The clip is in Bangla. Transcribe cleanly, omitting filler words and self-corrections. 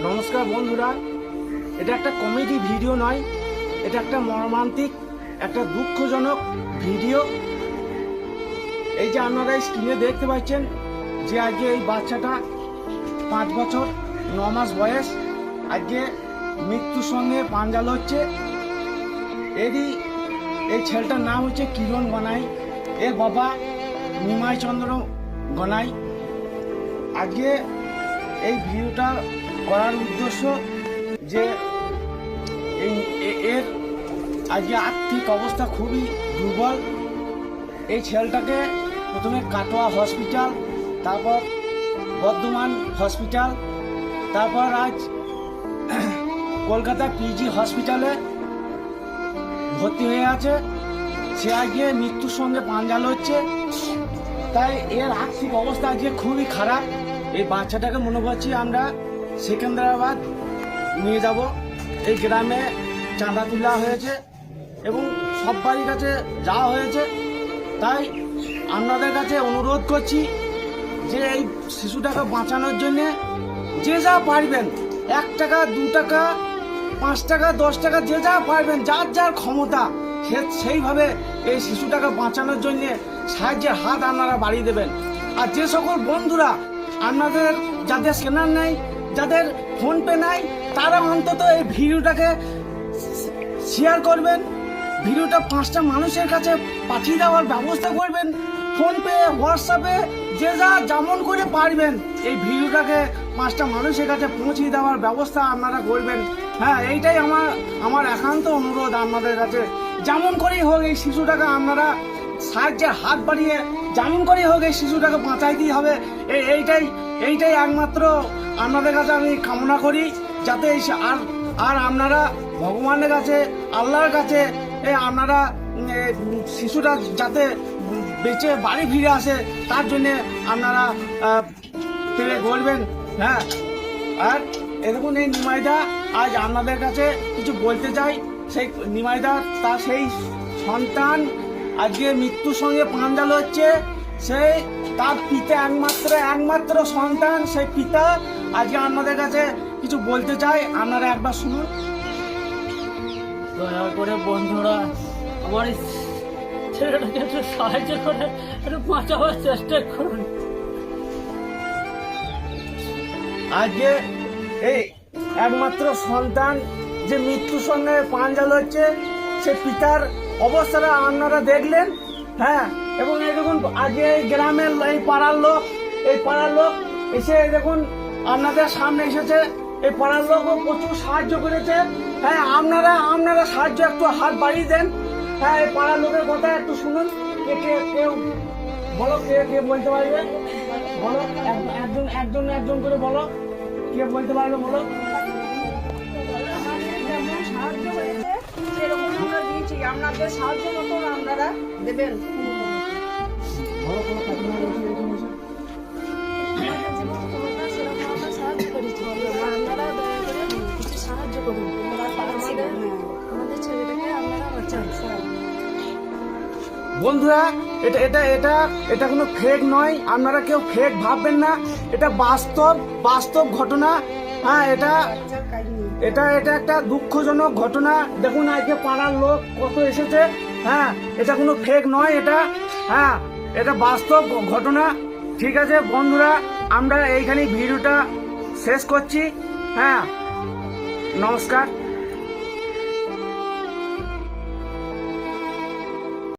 নমস্কার বন্ধুরা, এটা একটা কমেডি ভিডিও নয়, এটা একটা মর্মান্তিক, একটা দুঃখজনক ভিডিও। এই যে আপনারা স্ক্রিনে দেখতে পাচ্ছেন যে আজকে এই বাচ্চাটা 5 বছর 9 মাস বয়স, আজকে মৃত্যুর সঙ্গে পাঞ্জাল হচ্ছে। এই ছেলেটার নাম হচ্ছে কিরণ গনাই, এর বাবা নিমাই চন্দ্র গনাই। আজকে এই ভিডিওটা করার উদ্দেশ্য যে এর আজকে আর্থিক অবস্থা খুবই দুর্বল। এই ছেলেটাকে প্রথমে কাটোয়া হসপিটাল, তারপর বর্ধমান হসপিটাল, তারপর আজ কলকাতা পিজি হসপিটালে ভর্তি হয়ে আছে। সে আজকে মৃত্যুর সঙ্গে পাঞ্জাল হচ্ছে, তাই এর আর্থিক অবস্থা আজকে খুবই খারাপ। এই বাচ্চাটাকে মনে করছি আমরা সেকেন্দ্রাবাদ নিয়ে যাব। এই গ্রামে চাঁদা তোলা হয়েছে এবং সব বাড়ির কাছে যাওয়া হয়েছে। তাই আপনাদের কাছে অনুরোধ করছি যে এই শিশুটাকে বাঁচানোর জন্যে যে যা পারবেন, 1 টাকা 2 টাকা 5 টাকা 10 টাকা যে যা পারবেন, যার যার ক্ষমতা সেইভাবে এই শিশুটাকে বাঁচানোর জন্যে সাহায্যের হাত আপনারা বাড়িয়ে দেবেন। আর যে সকল বন্ধুরা আপনাদের যাদের স্ক্যানার নেই, যাদের ফোনপে নাই, তারা অন্তত এই ভিডিওটাকে শেয়ার করবেন। ভিডিওটা 5টা মানুষের কাছে পাঠিয়ে দেওয়ার ব্যবস্থা করবেন। ফোনপে, হোয়াটসঅ্যাপে যে যা যেমন করে পারবেন এই ভিডিওটাকে 5টা মানুষের কাছে পৌঁছে দেওয়ার ব্যবস্থা আপনারা করবেন। হ্যাঁ, এইটাই আমার একান্ত অনুরোধ আপনাদের কাছে। যেমন করেই হোক এই শিশুটাকে আপনারা সাহায্যের হাত বাড়িয়ে যেমন করেই হোক এই শিশুটাকে বাঁচাইতেই হবে। এইটাই একমাত্র আপনাদের কাছে আমি কামনা করি, যাতে আর আপনারা ভগবানের কাছে, আল্লাহর কাছে আপনারা শিশুটা যাতে বেঁচে বাড়ি ফিরে আসে তার জন্যে আপনারা পেরে করবেন। হ্যাঁ, আর এরকম এই নিমাইদা আজ আপনাদের কাছে কিছু বলতে চাই। সেই নিমাইদা তার সেই সন্তান আজকে মৃত্যুর সঙ্গে পাঞ্জাল হচ্ছে, সেই তার পিতা একমাত্র সন্তান, সেই পিতা আজকে আপনাদের কাছে কিছু বলতে চাই। আপনারা একবার শুনুন। দয়া করে বন্ধুরা আমার এই ছেলেটাকে একটু সাহায্য করে একটু বাঁচাবার চেষ্টা করুন। আজকে এই একমাত্র সন্তান যে মৃত্যুর সঙ্গে পাঞ্জাল হচ্ছে, সে পিতার অবস্থাটা আপনারা দেখলেন। হ্যাঁ, এবং এই দেখুন আজকে এই গ্রামের এই পাড়ার লোক এসে দেখুন আপনাদের সামনে এসেছে। এই পাড়ার লোকও প্রচুর সাহায্য করেছে। হ্যাঁ, আপনারা সাহায্য একটু হাত বাড়িয়ে দেন। হ্যাঁ, এই পাড়ার লোকের কথা একটু শুনুন। কেউ বলো, কে বলতে পারবে? বলো, একজন করে বলো, কে বলতে পারবে বলো। সাহায্য হয়েছে সেরকম আমরা দিয়েছি, আপনাদের সাহায্য মতো আপনারা দেবেন। সাহায্য করেছি, আপনারা দয়া করে কিছু সাহায্য করুন। আমাদের ছেলেটাকে আপনারা বাঁচান। বন্ধুরা, এটা কোনো ফেক নয়, আপনারা কেউ ফেক ভাববেন না। এটা বাস্তব ঘটনা। হ্যাঁ, এটা একটা দুঃখজনক ঘটনা। দেখুন আজকে পাড়ার লোক কত এসেছে। হ্যাঁ, এটা কোনো ফেক নয়, এটা বাস্তব ঘটনা। ঠিক আছে বন্ধুরা, আমরা এইখানে ভিডিওটা শেষ করছি। হ্যাঁ, নমস্কার।